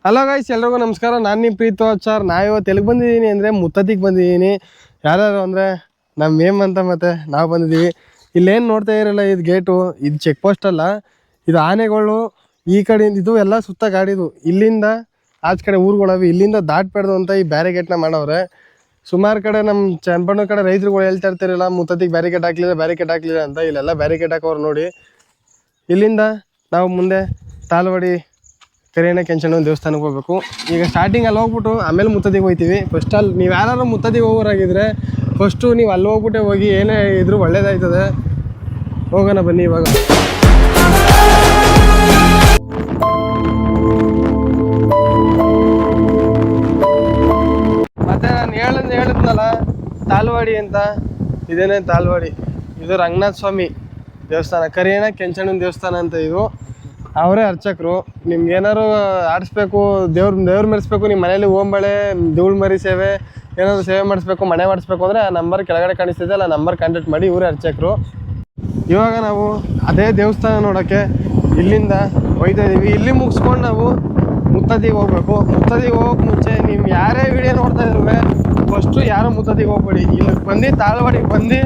Hello guys, ಎಲ್ರಿಗೂ ನಮಸ್ಕಾರ. ನಾನು ನಿಮ್ಮ ಪ್ರೀತೋಚಾರ್. ಇವತ್ತು ಎಲ್ಲಿಗೆ ಬಂದಿದ್ದೀನಿ ಅಂದರೆ ಮುತ್ತತ್ತಿಗೆ ಬಂದಿದ್ದೀನಿ. ಯಾರ್ಯಾರು ಅಂದರೆ ನಮ್ಮ ಮೇಮ್ ಅಂತ ಮತ್ತು ನಾವು ಬಂದಿದ್ದೀವಿ. ಇಲ್ಲೇನು ನೋಡ್ತಾ ಇರಲ್ಲ, ಇದು ಗೇಟು, ಇದು ಚೆಕ್ ಪೋಸ್ಟ್ ಅಲ್ಲ, ಇದು ಆನೆಗಳು ಈ ಕಡೆಯಿಂದ ಇದು ಎಲ್ಲ ಸುತ್ತ ಗಾಡಿದು. ಇಲ್ಲಿಂದ ಆಚ ಕಡೆ ಊರುಗಳವೆ, ಇಲ್ಲಿಂದ ದಾಟ್ಬಾರ್ದು ಅಂತ ಈ ಬ್ಯಾರಿಗೇಟ್ನ ಮಾಡವ್ರೆ. ಸುಮಾರು ಕಡೆ ನಮ್ಮ ಚನ್ನಪಟ್ಟಣ ಕಡೆ ರೈತರುಗಳು ಹೇಳ್ತಾ ಇರ್ತಾರಲ್ಲ, ಮುತ್ತತ್ತಿಗೆ ಬ್ಯಾರಿಕೇಟ್ ಹಾಕ್ಲಿಲ್ಲ ಅಂತ. ಇಲ್ಲೆಲ್ಲ ಬ್ಯಾರಿಕೇಟ್ ಹಾಕೋರು ನೋಡಿ. ಇಲ್ಲಿಂದ ನಾವು ಮುಂದೆ ತಾಳ್ವಾಡಿ ಕರಿಯಣ್ಣ ಕೆಂಚಣ್ಣನ ದೇವಸ್ಥಾನಕ್ಕೆ ಹೋಗ್ಬೇಕು. ಈಗ ಸ್ಟಾರ್ಟಿಂಗ್ ಅಲ್ಲಿ ಹೋಗ್ಬಿಟ್ಟು ಆಮೇಲೆ ಮುತ್ತತ್ತಿಗೆ ಹೋಗ್ತೀವಿ. ಫಸ್ಟ್ ಅಲ್ಲಿ ನೀವು ಯಾರು ಮುತ್ತತ್ತಿಗೆ ಹೋಗೋರಾಗಿದ್ರೆ ಫಸ್ಟು ನೀವು ಅಲ್ಲಿ ಹೋಗ್ಬಿಟ್ಟೆ ಹೋಗಿ, ಏನೇ ಇದ್ರೂ ಒಳ್ಳೇದಾಯ್ತದೆ. ಹೋಗೋಣ ಬನ್ನಿ ಇವಾಗ. ಮತ್ತೆ ನಾನು ಹೇಳಿದ್ನಲ್ಲ ತಾಳ್ವಾಡಿ ಅಂತ, ಇದೇನೇ ತಾಳ್ವಾಡಿ. ಇದು ರಂಗನಾಥ ಸ್ವಾಮಿ ದೇವಸ್ಥಾನ, ಕರಿಯಣ್ಣ ಕೆಂಚಣ್ಣನ ದೇವಸ್ಥಾನ ಅಂತ. ಇದು ಅವರೇ ಅರ್ಚಕರು. ನಿಮ್ಗೆ ಏನಾದ್ರು ಆಡಿಸ್ಬೇಕು, ದೇವ್ರ ಮೆರೆಸ್ಬೇಕು, ನಿಮ್ಮ ಮನೇಲಿ ಓಂಬಳೆ ಧೂಳು ಮರಿ ಸೇವೆ ಏನಾದರೂ ಸೇವೆ ಮಾಡಿಸ್ಬೇಕು, ಮನೆ ಮಾಡಿಸ್ಬೇಕು ಅಂದರೆ ಆ ನಂಬರ್ ಕೆಳಗಡೆ ಕಾಣಿಸ್ತಿದೆ ಅಲ್ಲ, ನಂಬರ್ ಕಾಂಟ್ಯಾಕ್ಟ್ ಮಾಡಿ. ಇವರೇ ಅರ್ಚಕರು. ಇವಾಗ ನಾವು ಅದೇ ದೇವಸ್ಥಾನ ನೋಡೋಕ್ಕೆ ಇಲ್ಲಿಂದ ಹೋಗ್ತಾ ಇದ್ದೀವಿ. ಇಲ್ಲಿ ಮುಗಿಸ್ಕೊಂಡು ನಾವು ಮುತ್ತತ್ತಿಗೆ ಹೋಗ್ಬೇಕು. ಮುತ್ತತ್ತಿಗೆ ಹೋಗೋಕೆ ಮುಂಚೆ ನೀವು ಯಾರೇ ವಿಡಿಯೋ ನೋಡ್ತಾ ಇರುವೆ ಫಸ್ಟು ಯಾರು ಮುತ್ತತ್ತಿಗೆ ಹೋಗ್ಬೇಡಿ. ಇಲ್ಲಿ ಬಂದು ತಾಳ್ವಾಡಿಗೆ ಬಂದು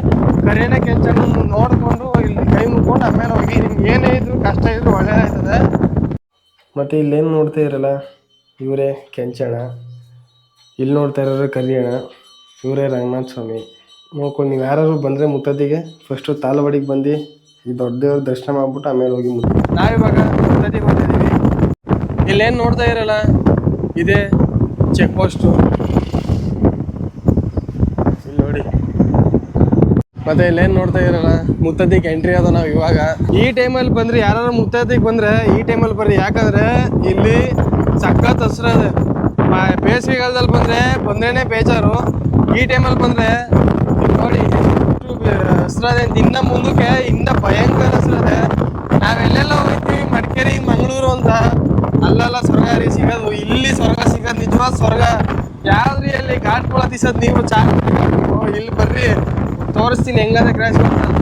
ಕರಿಯಣ್ಣ ಕೆಂಚಣ್ಣನ ನೋಡಿಕೊಂಡು ಇಲ್ಲಿ ಕೈ ಮುಗ್ಕೊಂಡು ಆಮೇಲೆ ಹೋಗಿ. ನಿಮ್ಗೆ ಏನೇ ಇದ್ರು ಕಷ್ಟ ಇದ್ರು ಒಳ್ಳೇದಾಯ್ತದೆ. ಮತ್ತು ಇಲ್ಲೇನು ನೋಡ್ತಾ ಇರಲ್ಲ, ಇವರೇ ಕೆಂಚಣ್ಣ. ಇಲ್ಲಿ ನೋಡ್ತಾ ಇರೋರು ಕರಿಯಣ್ಣ, ಇವರೇ ರಂಗನಾಥ ಸ್ವಾಮಿ. ನೋಡ್ಕೊಂಡು ನೀವು ಯಾರು ಬಂದರೆ ಮುತ್ತತ್ತಿಗೆ ಫಸ್ಟು ತಾಳ್ವಾಡಿಗೆ ಬಂದು ಈ ದೊಡ್ಡ ದೇವ್ರ ದರ್ಶನ ಮಾಡ್ಬಿಟ್ಟು ಆಮೇಲೆ ಹೋಗಿ ನಾವಿವಾಗ ಮುತ್ತತ್ತಿಗೆ ಬಂದಿದ್ದೀವಿ. ಇಲ್ಲೇನು ನೋಡ್ತಾ ಇರಲ್ಲ, ಇದೇ ಚೆಕ್ ಪೋಸ್ಟು. ಇಲ್ಲಿ ನೋಡಿ. ಮತ್ತೆ ಇಲ್ಲೇನು ನೋಡ್ತಾ ಇರಲ್ಲ, ಮುತ್ತತ್ತಿಗೆ ಎಂಟ್ರಿ ಅದ. ನಾವು ಇವಾಗ ಈ ಟೈಮಲ್ಲಿ ಬಂದರೆ, ಯಾರು ಮುತ್ತತ್ತಿಗೆ ಬಂದರೆ ಈ ಟೈಮಲ್ಲಿ ಬರ್ರಿ. ಯಾಕಂದರೆ ಇಲ್ಲಿ ಸಖತ್ ಹಸ್ರು ಅದೆ. ಬೇಸಿಗೆಗಾಲದಲ್ಲಿ ಬಂದ್ರೇ ಬೇಜಾರು. ಈ ಟೈಮಲ್ಲಿ ಬಂದರೆ ನೋಡಿ ಹಸ್ರದೆ ಅಂತ. ಇನ್ನು ಮುಂದಕ್ಕೆ ಇನ್ನು ಭಯಂಕರ ಹಸ್ರದೆ. ನಾವೆಲ್ಲೆಲ್ಲ ಹೋಗ್ತೀವಿ, ಮಡಿಕೇರಿ ಮಂಗಳೂರು ಅಂತ, ಅಲ್ಲೆಲ್ಲ ಸ್ವರ್ಗ ರೀ ಸಿಗೋದು. ಇಲ್ಲಿ ಸ್ವರ್ಗ ಸಿಗೋದು ನಿಜವಾದ ಸ್ವರ್ಗ. ಯಾವ್ದ್ರಿ ಅಲ್ಲಿ ಘಾಟ್ಗಳ ತಿಸೋದು ನೀವು ಇಲ್ಲಿ ಬರ್ರಿ, ತೋರಿಸ್ತೀನಿ ಹೆಂಗಾದ್ರೆ ಕ್ರ್ಯಾಶ್ ಮಾಡ್ತಾರೆ.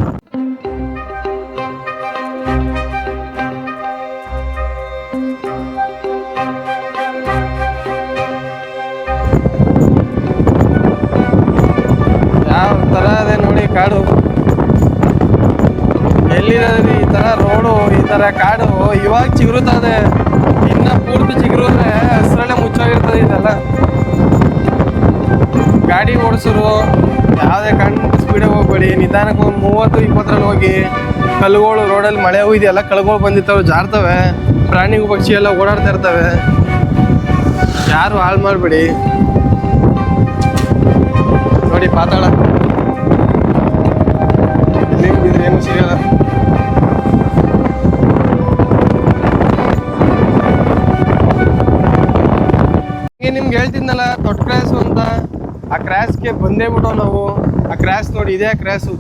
ಯಾವ ಥರ ಅದೇ ನೋಡಿ ಕಾಡು. ಎಲ್ಲಿರೋದ್ರಿ ಈ ಥರ ರೋಡು, ಈ ಥರ ಕಾಡು ಇವಾಗ ಚಿಗುರುತ್ತದೆ. ಇನ್ನು ಪೂರ್ತಿ ಚಿಗುರಿದ್ರೆ ಹಸ್ರಲ್ಲೇ ಮುಚ್ಚೋಗಿರ್ತದೆ ಇದೆಲ್ಲ. ಗಾಡಿ ಓಡಿಸೋರು ಯಾವುದೇ ಕಾರಣ ಸ್ಪೀಡಾಗಿ ಹೋಗ್ಬೇಡಿ. ನಿಧಾನಕ್ಕೆ 30-20ರಲ್ಲಿ ಹೋಗಿ. ಕಲ್ಲುಗಳು ರೋಡಲ್ಲಿ ಮಳೆ ಹೋಗಿದೆಯಲ್ಲ, ಕಲ್ಲುಗಳು ಬಂದಿರ್ತವೆ, ಜಾರ್ತವೆ. ಪ್ರಾಣಿಗಳು ಪಕ್ಷಿ ಎಲ್ಲ ಓಡಾಡ್ತಾ ಇರ್ತವೆ. ಯಾರು ಹಾಳು ಮಾಡಬೇಡಿ. ನೋಡಿ ಪಾತಾಳ, ಇದ್ರೆ ಏನು ಸಿಗಲ್ಲ. ನಿಮ್ಗೆ ಹೇಳ್ತಿದ್ನಲ್ಲ ದೊಡ್ಡ ಕ್ರ್ಯಾಶು ಅಂತ, ಆ ಕ್ರ್ಯಾಶ್ಗೆ ಬಂದೇ ಬಿಡೋ ನಾವು. ಆ ಕ್ರ್ಯಾಶ್ ನೋಡಿ, ಇದೇ ಕ್ರ್ಯಾಶು.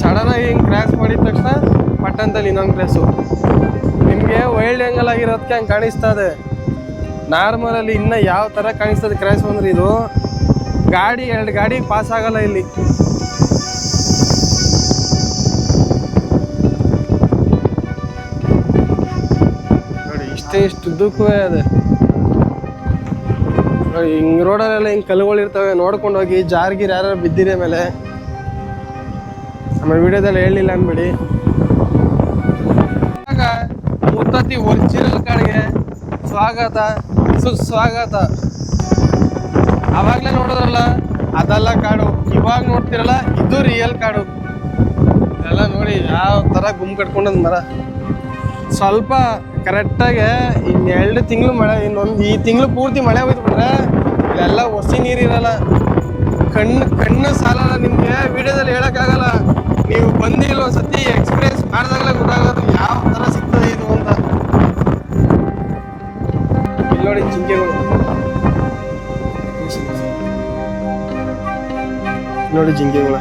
ಸಡನ್ನಾಗಿ ಹಿಂಗೆ ಕ್ರ್ಯಾಶ್ ಮಾಡಿದ ತಕ್ಷಣ ಪಟ್ಟಂತಲ್ಲಿ ಇನ್ನೊಂದು ಕ್ರ್ಯಾಶು. ನಿಮಗೆ ವೈಲ್ಡ್ ಆ್ಯಂಗಲ್ ಆಗಿರೋದಕ್ಕೆ ಹಂಗೆ ಕಾಣಿಸ್ತದೆ. ನಾರ್ಮಲಲ್ಲಿ ಇನ್ನೂ ಯಾವ ಥರ ಕಾಣಿಸ್ತದೆ ಕ್ರ್ಯಾಶ್ ಅಂದ್ರೆ, ಇದು ಗಾಡಿ 2 ಗಾಡಿ ಪಾಸ್ ಆಗಲ್ಲ ಇಲ್ಲಿ. ನೋಡಿ ಇಷ್ಟು ಉದ್ದಕ್ಕೂ ಅದೇ ನೋಡಿ. ಹಿಂಗೆ ರೋಡಲ್ಲೆಲ್ಲ ಹಿಂಗೆ ಕಲ್ಲುಗಳು ಇರ್ತವೆ, ನೋಡ್ಕೊಂಡು ಹೋಗಿ. ಜಾರ್ಗಿರ್ ಯಾರು ಬಿದ್ದಿದೆ ಮೇಲೆ. ಆಮೇಲೆ ವಿಡಿಯೋದಲ್ಲಿ ಹೇಳಲಿಲ್ಲ ಅನ್ಬೇಡಿ. ಇವಾಗ ಮುತ್ತತ್ತಿ ಒರಿಜಿನಲ್ ಕಾಡಿಗೆ ಸ್ವಾಗತ ಸುಸ್ವಾಗತ. ಆವಾಗಲೇ ನೋಡಿದ್ರಲ್ಲ ಅದೆಲ್ಲ ಕಾಡು, ಇವಾಗ ನೋಡ್ತಿರಲ್ಲ ಇದು ರಿಯಲ್ ಕಾಡು. ಎಲ್ಲ ನೋಡಿ ಯಾವ ಥರ ಗುಂಪು ಕಟ್ಕೊಂಡದ್ ಮರ. ಸ್ವಲ್ಪ ಕರೆಕ್ಟಾಗಿ ಇನ್ನು 2 ತಿಂಗಳು ಮಳೆ, ಈ ತಿಂಗಳು ಪೂರ್ತಿ ಮಳೆ ಹೋಯ್ದುಬಿಟ್ರೆ ಇಲ್ಲೆಲ್ಲ ಹೊಸಿ ನೀರಿರಲ್ಲ. ಕಣ್ಣು ಸಾಲಲ್ಲ. ನಿಮಗೆ ವಿಡಿಯೋದಲ್ಲಿ ಹೇಳೋಕ್ಕಾಗಲ್ಲ. ನೀವು ಬಂದಿಲ್ಲ ಒಂದ್ಸತಿ ಎಕ್ಸ್ಪೀರಿಯನ್ಸ್ ಮಾಡಿದಾಗಲೇ ಗೊತ್ತಾಗೋದು ಯಾವ ಥರ ಸಿಗ್ತದೆ ಇದು ಅಂತ. ಇಲ್ಲಿ ನೋಡಿ ಜಿಂಕೆಗಳು ನೋಡಿ, ಜಿಂಕೆಗಳು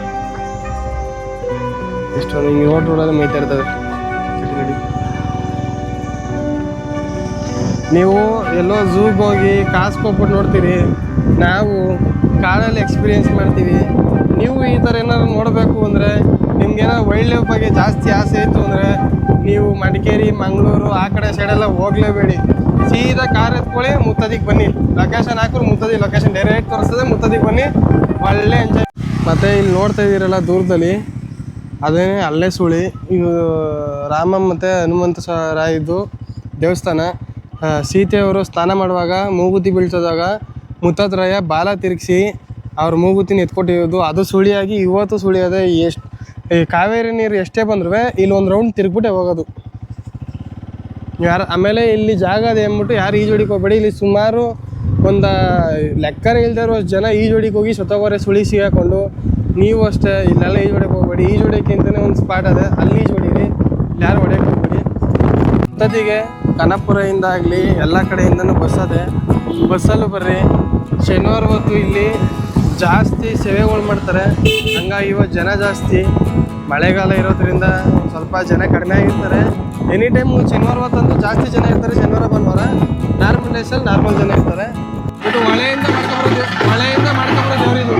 ಎಷ್ಟೊಂದು ಹಿಂಗೆ ರೋಡಲ್ಲಿ ಮೇಯ್ತಾ ಇರ್ತವೆ. ನೀವು ಎಲ್ಲೋ ಝೂಗೆ ಹೋಗಿ ಕಾಸು ಕೊಟ್ಬಿಟ್ಟು ನೋಡ್ತೀರಿ, ನಾವು ಕಾಡಲ್ಲಿ ಎಕ್ಸ್ಪೀರಿಯೆನ್ಸ್ ಮಾಡ್ತೀವಿ. ನೀವು ಈ ಥರ ಏನಾದ್ರು ನೋಡಬೇಕು ಅಂದರೆ ನಿಮ್ಮ ನಿಮ್ಗೇನೋ ವೈಲ್ಡ್ ಲೈಫ್ ಬಗ್ಗೆ ಜಾಸ್ತಿ ಆಸೆ ಇತ್ತು ಅಂದರೆ ನೀವು ಮಡಿಕೇರಿ ಮಂಗಳೂರು ಆ ಕಡೆ ಸೈಡೆಲ್ಲ ಹೋಗ್ಲೇಬೇಡಿ. ಸೀದಾ ಕಾರ್ ಎತ್ಕೊಳ್ಳಿ, ಮುತ್ತದಿಗೆ ಬನ್ನಿ. ಲೊಕೇಶನ್ ಹಾಕಿದ್ರು ಮುತ್ತದಿ ಲೊಕೇಶನ್ ಡೈರೆಕ್ಟ್ ತೋರಿಸ್ತದೆ, ಮುತ್ತದಿಗೆ ಬನ್ನಿ, ಒಳ್ಳೆ ಎಂಜಾಯ್. ಮತ್ತು ಇಲ್ಲಿ ನೋಡ್ತಾ ಇದ್ದೀರಲ್ಲ ದೂರದಲ್ಲಿ, ಅದೇ ಅಲ್ಲೇ ಸುಳಿ. ಇದು ರಾಮ ಮತ್ತು ಹನುಮಂತ ರಾಯದು ದೇವಸ್ಥಾನ. ಸೀತೆಯವರು ಸ್ನಾನ ಮಾಡುವಾಗ ಮೂಗುತಿ ಬೀಳ್ತದಾಗ ಮುತ್ತದ್ರಾಯ ಬಾಲ ತಿರುಗಿಸಿ ಅವ್ರ ಮೂಗುತಿನ ಎತ್ಕೊಟ್ಟಿರೋದು ಅದು ಸುಳಿಯಾಗಿ ಇವತ್ತು ಸುಳಿಯೋದೆ. ಎಷ್ಟು ಈ ಕಾವೇರಿ ನೀರು ಎಷ್ಟೇ ಬಂದ್ರೂ ಇಲ್ಲಿ ಒಂದು ರೌಂಡ್ ತಿರುಗ್ಬಿಟ್ಟೆ ಹೋಗೋದು ಯಾರು. ಆಮೇಲೆ ಇಲ್ಲಿ ಜಾಗ ಅದೇ ಅಂದ್ಬಿಟ್ಟು ಯಾರು ಈಜೋಡಿಗೆ ಹೋಗ್ಬೇಡಿ. ಇಲ್ಲಿ ಸುಮಾರು ಒಂದು ಲೆಕ್ಕರೆ ಇಲ್ದೇ ಇರೋ ಜನ ಈಜೋಡಿಗೆ ಹೋಗಿ ಸತ್ತೋಗೋರೆ ಸುಳಿ ಸಿಗಾಕೊಂಡು. ನೀವು ಅಷ್ಟೇ ಇಲ್ಲೆಲ್ಲ ಈಜೋಡಿಗೆ ಹೋಗ್ಬೇಡಿ. ಈಜೋಡಿಕೆಂತಲೇ ಒಂದು ಸ್ಪಾಟ್ ಅದೇ, ಅಲ್ಲಿ ಈಜೋಡಿರಿ, ಯಾರು ಹೊಡೆಯಕ್ಕೆ ಹೋಗ್ಬೇಡಿ. ಮುತ್ತದಿಗೆ ಕನಕಪುರದಿಂದ ಆಗಲಿ ಎಲ್ಲ ಕಡೆಯಿಂದನೂ ಬಸ್ ಅದೇ, ಬಸ್ಸಲ್ಲೂ ಬರ್ರಿ. ಶನಿವಾರ ಹೊತ್ತು ಇಲ್ಲಿ ಜಾಸ್ತಿ ಸೇವೆಗಳು ಮಾಡ್ತಾರೆ, ಹಂಗಾಗಿ ಇವತ್ತು ಜನ ಜಾಸ್ತಿ. ಮಳೆಗಾಲ ಇರೋದ್ರಿಂದ ಸ್ವಲ್ಪ ಜನ ಕಡಿಮೆ ಆಗಿರ್ತಾರೆ. ಎನಿ ಟೈಮು ಶನಿವಾರ ಹೊತ್ತಂತೂ ಜಾಸ್ತಿ ಜನ ಇರ್ತಾರೆ. ಶನಿವಾರ ಭಾನುವಾರ ನಾರ್ಮಲ್ ಡೇಸಲ್ಲಿ ನಾರ್ಮಲ್ ಜನ ಇರ್ತಾರೆ. ಇದು ಮಳೆಯಿಂದ ಮಾಡ್ಕೊಂಬರೋ ದೇವರಿದು.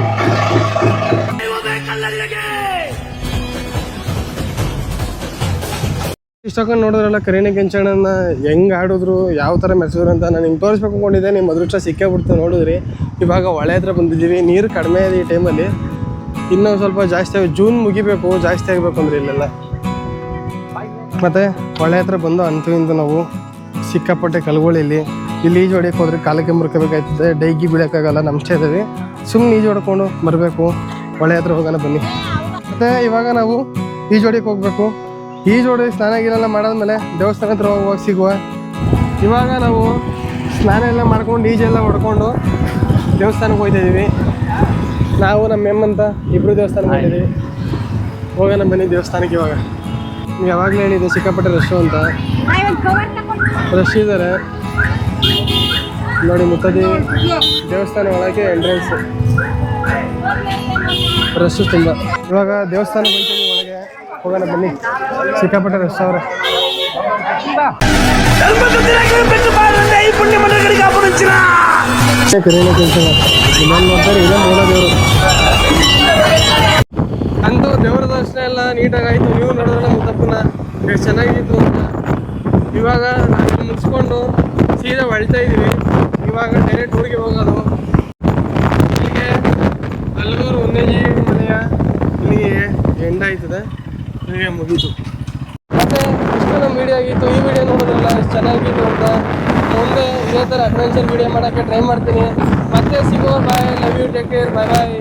ಇಷ್ಟೊಂದು ನೋಡಿದ್ರಲ್ಲ ಕರಿಣೆ ಕೆಂಚಣ್ಣನ ಹೆಂಗೆ ಆಡಿದ್ರು, ಯಾವ ಥರ ಮೆರೆಸಿದ್ರು ಅಂತ ನಾನು ನಿಮ್ಗೆ ತೋರಿಸ್ಬೇಕು ಅಂದ್ಕೊಂಡಿದ್ದೆ. ನಿಮ್ಮ ಅದೃಷ್ಟ ಸಿಕ್ಕೇ ಬಿಡ್ತು ನೋಡಿದ್ರಿ. ಇವಾಗ ಹೊಳೆ ಹತ್ರ ಬಂದಿದ್ದೀವಿ. ನೀರು ಕಡಿಮೆ ಇದೆ ಈ ಟೈಮಲ್ಲಿ, ಇನ್ನೂ ಸ್ವಲ್ಪ ಜಾಸ್ತಿ ಆಗಿ ಜೂನ್ ಮುಗಿಬೇಕು, ಜಾಸ್ತಿ ಆಗಬೇಕು ಅಂದರೆ ಇಲ್ಲೆಲ್ಲ. ಮತ್ತು ಹೊಳೆ ಹತ್ರ ಬಂದು ಅಂತೂ ಇಂದು ನಾವು ಸಿಕ್ಕಾಪಟ್ಟೆ ಕಲ್ಗಳಿಲ್ಲಿ. ಇಲ್ಲಿ ಈಜು ಹೊಡಿಯೋಕೆ ಹೋದ್ರೆ ಕಾಲಕ್ಕೆ ಮುರ್ಕೋಬೇಕಾಯ್ತದೆ, ಡೈಗಿ ಬೀಳೋಕ್ಕಾಗಲ್ಲ. ನಮ್ಷ್ಟೇ ಇದ್ದೀವಿ, ಸುಮ್ಮನೆ ಈಜು ಹೊಡ್ಕೊಂಡು ಬರಬೇಕು. ಹೊಳೆ ಹತ್ರ ಹೋಗೋಣ ಬನ್ನಿ. ಮತ್ತು ಇವಾಗ ನಾವು ಈಜು ಹೊಡಿಯೋಕೆ ಹೋಗಬೇಕು. ಈಜು ಹೊಡಿ ಸ್ನಾನ ಗೀನೆಲ್ಲ ಮಾಡಾದ್ಮೇಲೆ ದೇವಸ್ಥಾನ ಹತ್ರ ಹೋಗುವಾಗ ಸಿಗುವ. ಇವಾಗ ನಾವು ಸ್ನಾನ ಎಲ್ಲ ಮಾಡ್ಕೊಂಡು ಈಜೆಲ್ಲ ಹೊಡ್ಕೊಂಡು ದೇವಸ್ಥಾನಕ್ಕೆ ಹೋಗ್ತಾಯಿದ್ದೀವಿ. ನಾವು ನಮ್ಮ ಮೆಮ್ಮಂತ ಇಬ್ಬರು ದೇವಸ್ಥಾನ ಮಾಡಿದ್ದೀವಿ. ಹೋಗೋಣ ಬನ್ನಿ ದೇವಸ್ಥಾನಕ್ಕೆ. ಇವಾಗ ನೀವು ಯಾವಾಗಲೂ ಹೇಳಿದ್ದೆ ಸಿಕ್ಕಾಪಟ್ಟೆ ರಶ್ಶು ಅಂತ, ರಶ್ ಇದ್ದಾರೆ ನೋಡಿ. ಮುತ್ತದಿ ದೇವಸ್ಥಾನ ಒಳಗೆ ಎಂಟ್ರೆನ್ಸ್ ರಶ್ಶು ತುಂಬ. ಇವಾಗ ದೇವಸ್ಥಾನಕ್ಕೆ ಹೋಗ್ತೀವಿ, ಒಳಗೆ ಹೋಗೋಣ ಬನ್ನಿ. ಸಿಕ್ಕಾಪಟ್ಟೆ ರಶ್ ಅವ್ರೆ. ಕರೀನ ಕೆಲಸ ಇನ್ನೊಂದು ನೋಡ್ತಾರೆ, ಇದೇ ಮೂಲ ದೇವರು. ಅಂತೂ ದೇವರ ದರ್ಶನ ಎಲ್ಲ ನೀಟಾಗಿ ಆಯಿತು. ನೀವು ನೋಡಿದ್ರಲ್ಲ ಮುತ್ತಪ್ಪನ ಎಷ್ಟು ಚೆನ್ನಾಗಿತ್ತು ಅಂತ. ಇವಾಗ ನಾವು ಮುಗಿಸ್ಕೊಂಡು ಸೀದಾ ಹೊಳ್ತಾ ಇದ್ದೀವಿ. ಇವಾಗ ಡೈರೆಕ್ಟ್ ಊರಿಗೆ ಹೋಗೋದು. ಇಲ್ಲಿಗೆ ಅಲ್ಲೂರು ವನ್ಯಜೀವಿ ಮನೆಯ ಇಲ್ಲಿಗೆ ಎಂಡ್ ಆಯ್ತದೆ, ಇಲ್ಲಿಗೆ ಮುಗೀತು. ಮತ್ತು ಇಷ್ಟು ನಮ್ಮ ವೀಡಿಯೋ ಆಗಿತ್ತು. ಈ ವಿಡಿಯೋ ನೋಡೋದ್ರಲ್ಲ ಎಷ್ಟು ಚೆನ್ನಾಗಿತ್ತು ಅಂತ. ಮುಂದೆ ಇದೇ ಥರ ಅಡ್ವೆಂಚರ್ ವೀಡಿಯೋ ಮಾಡೋಕ್ಕೆ ಟ್ರೈ ಮಾಡ್ತೀನಿ. ಮತ್ತೆ ಸಿಗೋ. Bye, love you, take care, bye bye.